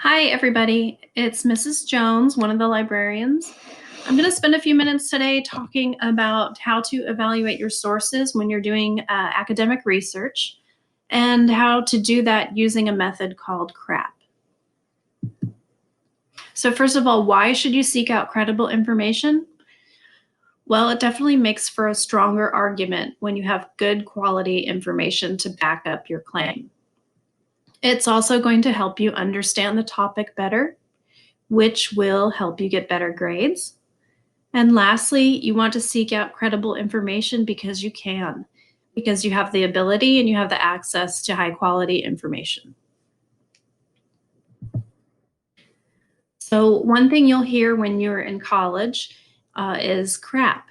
Hi, everybody. It's Mrs. Jones, one of the librarians. I'm going to spend a few minutes today talking about how to evaluate your sources when you're doing academic research and how to do that using a method called CRAAP. So first of all, why should you seek out credible information? Well, it definitely makes for a stronger argument when you have good quality information to back up your claim. It's also going to help you understand the topic better, which will help you get better grades. And lastly, you want to seek out credible information because you can, because you have the ability and you have the access to high quality information. So one thing you'll hear when you're in college is CRAAP.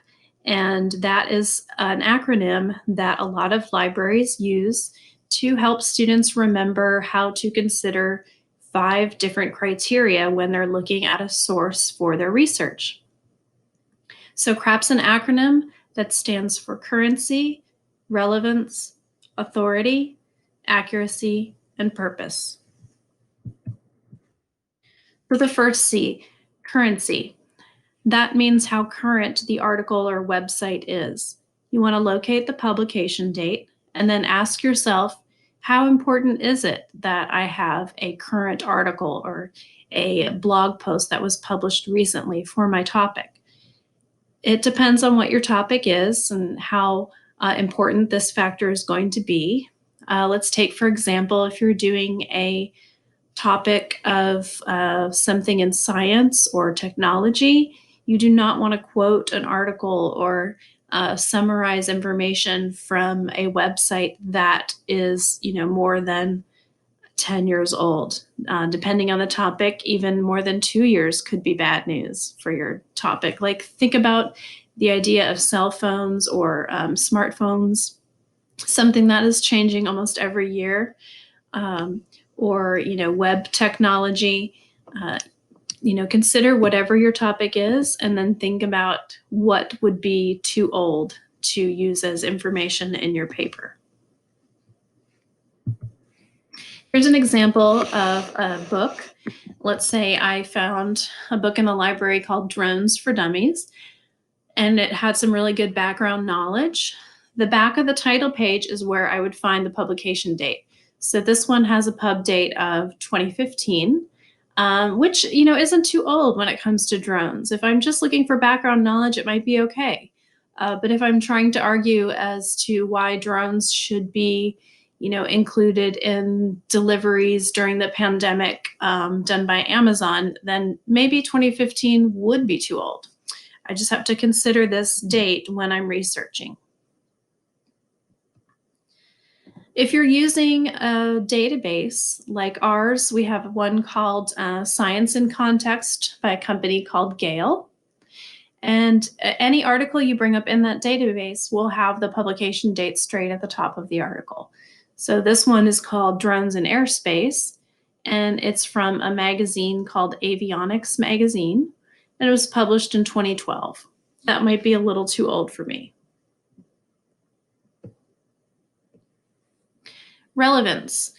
And that is an acronym that a lot of libraries use to help students remember how to consider 5 different criteria when they're looking at a source for their research. So CRAAP's an acronym that stands for currency, relevance, authority, accuracy, and purpose. For the first C, currency, that means how current the article or website is. You want to locate the publication date and then ask yourself, how important is it that I have a current article or a blog post that was published recently for my topic? It depends on what your topic is and how important this factor is going to be. Let's take, for example, if you're doing a topic of something in science or technology, you do not want to quote an article or summarize information from a website that is, more than 10 years old. Depending on the topic, even more than 2 years could be bad news for your topic. Like, think about the idea of cell phones or smartphones, something that is changing almost every year, or web technology. Consider whatever your topic is, and then think about what would be too old to use as information in your paper. Here's an example of a book. Let's say I found a book in the library called Drones for Dummies, and it had some really good background knowledge. The back of the title page is where I would find the publication date. So this one has a pub date of 2015, which isn't too old when it comes to drones. If I'm just looking for background knowledge, it might be okay. But if I'm trying to argue as to why drones should be included in deliveries during the pandemic done by Amazon, then maybe 2015 would be too old. I just have to consider this date when I'm researching. If you're using a database like ours, we have one called Science in Context by a company called Gale. And any article you bring up in that database will have the publication date straight at the top of the article. So this one is called Drones in Airspace, and it's from a magazine called Avionics Magazine, and it was published in 2012. That might be a little too old for me. Relevance.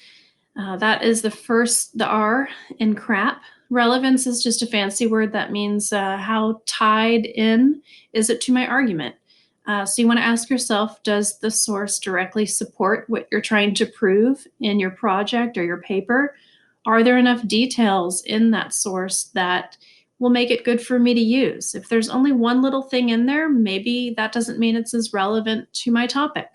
That is the R in CRAAP. Relevance is just a fancy word that means how tied in is it to my argument. So you want to ask yourself, does the source directly support what you're trying to prove in your project or your paper? Are there enough details in that source that will make it good for me to use? If there's only one little thing in there, maybe that doesn't mean it's as relevant to my topic.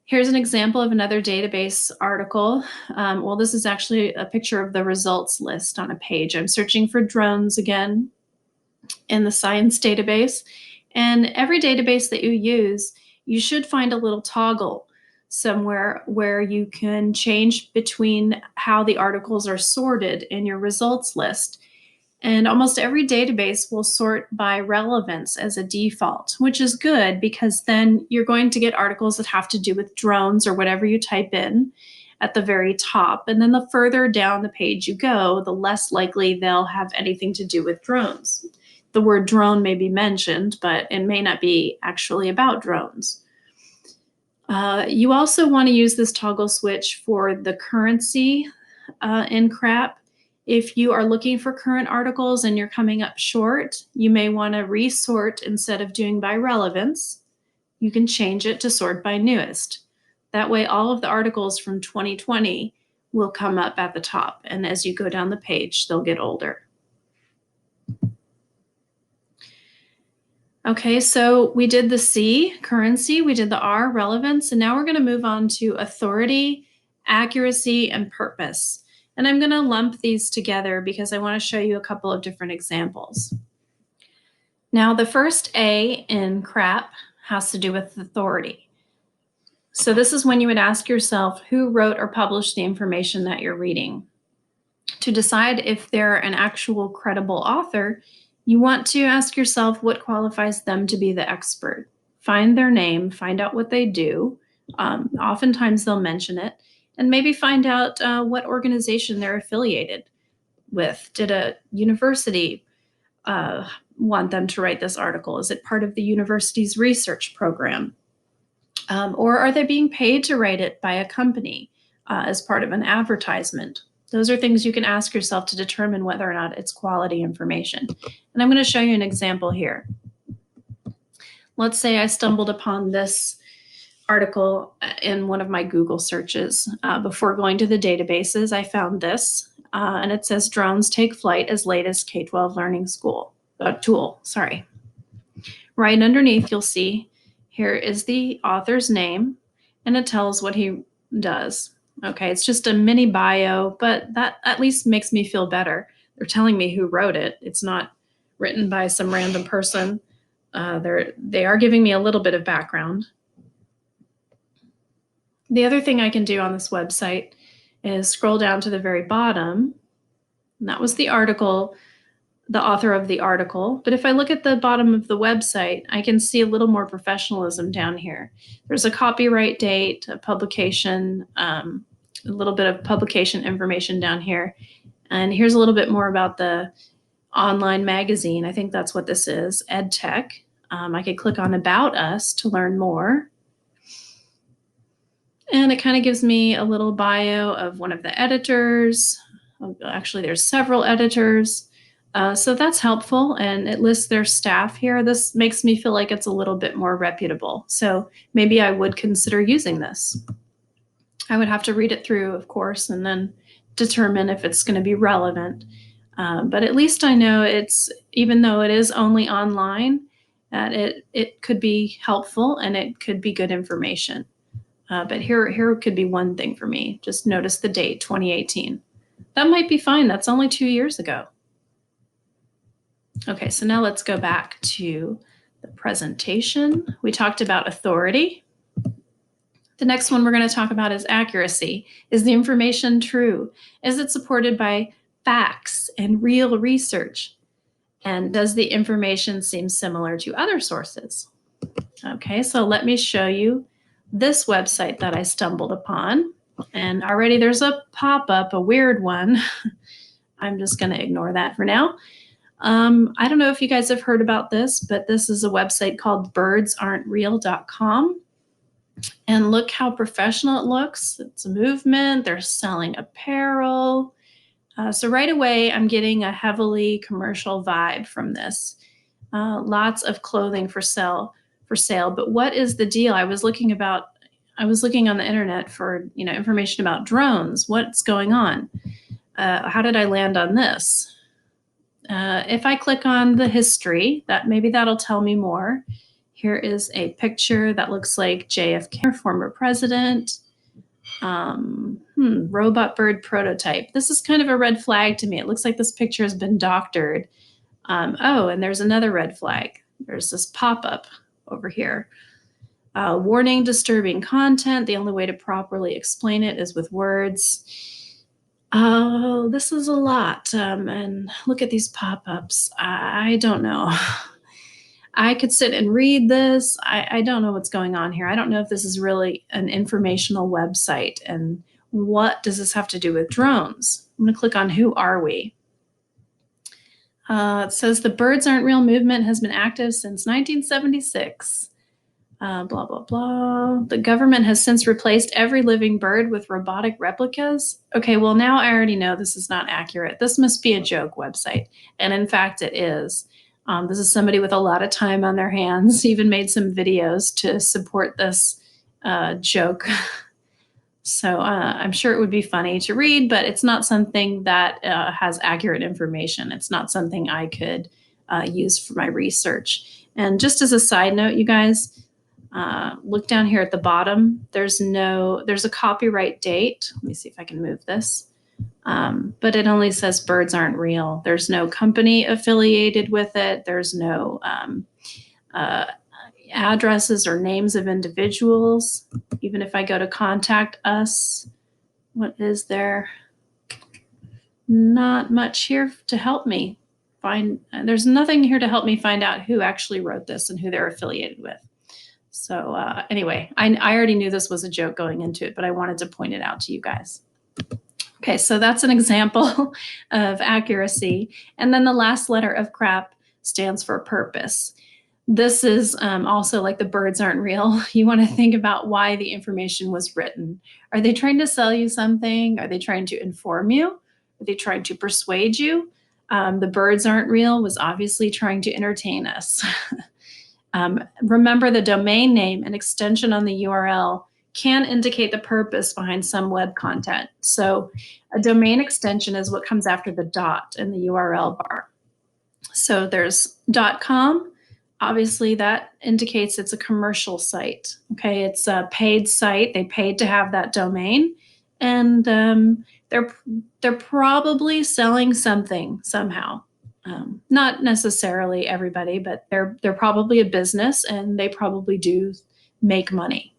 Here's an example of another database article. Well, this is actually a picture of the results list on a page. I'm searching for drones again in the science database. And every database that you use, you should find a little toggle somewhere where you can change between how the articles are sorted in your results list. And almost every database will sort by relevance as a default, which is good because then you're going to get articles that have to do with drones or whatever you type in at the very top. And then the further down the page you go, the less likely they'll have anything to do with drones. The word drone may be mentioned, but it may not be actually about drones. You also want to use this toggle switch for the currency in CRAAP. If you are looking for current articles and you're coming up short, you may want to resort instead of doing by relevance. You can change it to sort by newest. That way, all of the articles from 2020 will come up at the top. And as you go down the page, they'll get older. Okay, so we did the C, currency, we did the R, relevance, and now we're going to move on to authority, accuracy, and purpose. And I'm going to lump these together because I want to show you a couple of different examples. Now, the first A in CRAAP has to do with authority. So this is when you would ask yourself who wrote or published the information that you're reading. To decide if they're an actual credible author, you want to ask yourself what qualifies them to be the expert. Find their name, find out what they do. Oftentimes they'll mention it, and maybe find out what organization they're affiliated with. Did a university want them to write this article? Is it part of the university's research program? Or are they being paid to write it by a company as part of an advertisement? Those are things you can ask yourself to determine whether or not it's quality information. And I'm going to show you an example here. Let's say I stumbled upon this article in one of my Google searches. Before going to the databases, I found this, and it says drones take flight as latest K-12 learning tool. Right underneath, you'll see here is the author's name, and it tells what he does. Okay, it's just a mini bio, but that at least makes me feel better. They're telling me who wrote it. It's not written by some random person. They are giving me a little bit of background. The other thing I can do on this website is scroll down to the very bottom. And that was the article, the author of the article. But if I look at the bottom of the website, I can see a little more professionalism down here. There's a copyright date, a publication, a little bit of publication information down here. And here's a little bit more about the online magazine. I think that's what this is, EdTech. I could click on About Us to learn more. And it kind of gives me a little bio of one of the editors. Actually, there's several editors. So that's helpful, and it lists their staff here. This makes me feel like it's a little bit more reputable. So maybe I would consider using this. I would have to read it through, of course, and then determine if it's going to be relevant. But at least I know even though it is only online, that it could be helpful and it could be good information. But here could be one thing for me. Just notice the date, 2018. That might be fine. That's only 2 years ago. Okay, so now let's go back to the presentation. We talked about authority. The next one we're going to talk about is accuracy. Is the information true? Is it supported by facts and real research? And does the information seem similar to other sources? Okay, so let me show you this website that I stumbled upon. And already there's a pop-up, a weird one. I'm just going to ignore that for now. I don't know if you guys have heard about this, but this is a website called birdsaren'treal.com. And look how professional it looks. It's a movement. They're selling apparel. So right away, I'm getting a heavily commercial vibe from this. Lots of clothing for sale. But what is the deal? I was looking on the internet for information about drones. What's going on? How did I land on this? If I click on the history, maybe that'll tell me more. Here is a picture that looks like JFK, former president. Robot bird prototype. This is kind of a red flag to me. It looks like this picture has been doctored. And there's another red flag. There's this pop-up over here. Warning, disturbing content. The only way to properly explain it is with words. Oh, this is a lot. And look at these pop-ups. I don't know. I could sit and read this. I don't know what's going on here. I don't know if this is really an informational website. And what does this have to do with drones? I'm going to click on Who Are We? It says the Birds Aren't Real movement has been active since 1976. Blah, blah, blah. The government has since replaced every living bird with robotic replicas. Okay, well, now I already know this is not accurate. This must be a joke website. And in fact, it is. This is somebody with a lot of time on their hands, even made some videos to support this joke. So I'm sure it would be funny to read, but it's not something that has accurate information. It's not something I could use for my research. And just as a side note, you guys, look down here at the bottom. There's a copyright date. Let me see if I can move this. But it only says birds aren't real. There's no company affiliated with it. There's no addresses or names of individuals. Even if I go to contact us, what is there? Not much here to help me find. There's nothing here to help me find out who actually wrote this and who they're affiliated with. So anyway, I already knew this was a joke going into it, but I wanted to point it out to you guys. Okay, so that's an example of accuracy. And then the last letter of CRAAP stands for purpose. This is also like the birds aren't real. You want to think about why the information was written. Are they trying to sell you something? Are they trying to inform you? Are they trying to persuade you? The birds aren't real was obviously trying to entertain us. Remember, the domain name and extension on the URL can indicate the purpose behind some web content. So a domain extension is what comes after the dot in the URL bar. So there's .com. Obviously, that indicates it's a commercial site. Okay, it's a paid site. They paid to have that domain, and they're probably selling something somehow. Not necessarily everybody, but they're probably a business, and they probably do make money.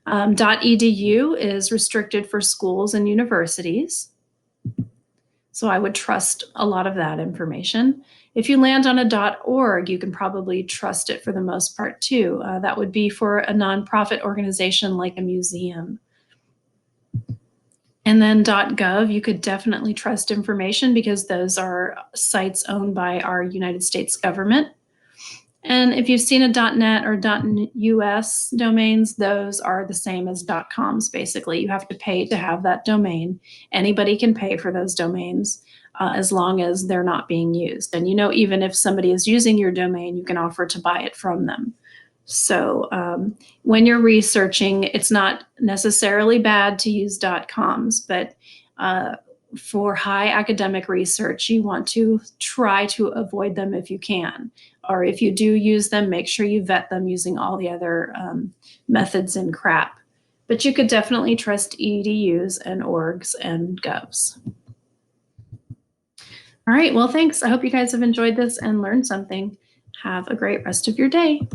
.edu is restricted for schools and universities. So I would trust a lot of that information. If you land on a .org, you can probably trust it for the most part too. That would be for a nonprofit organization like a museum. And then .gov, you could definitely trust information because those are sites owned by our United States government. And if you've seen a .net or .us domains, those are the same as .coms, basically. You have to pay to have that domain. Anybody can pay for those domains as long as they're not being used. And even if somebody is using your domain, you can offer to buy it from them. So when you're researching, it's not necessarily bad to use .coms, but for high academic research, you want to try to avoid them if you can. Or if you do use them, make sure you vet them using all the other methods in CRAAP. But you could definitely trust EDUs and orgs and govs. All right, well, thanks. I hope you guys have enjoyed this and learned something. Have a great rest of your day.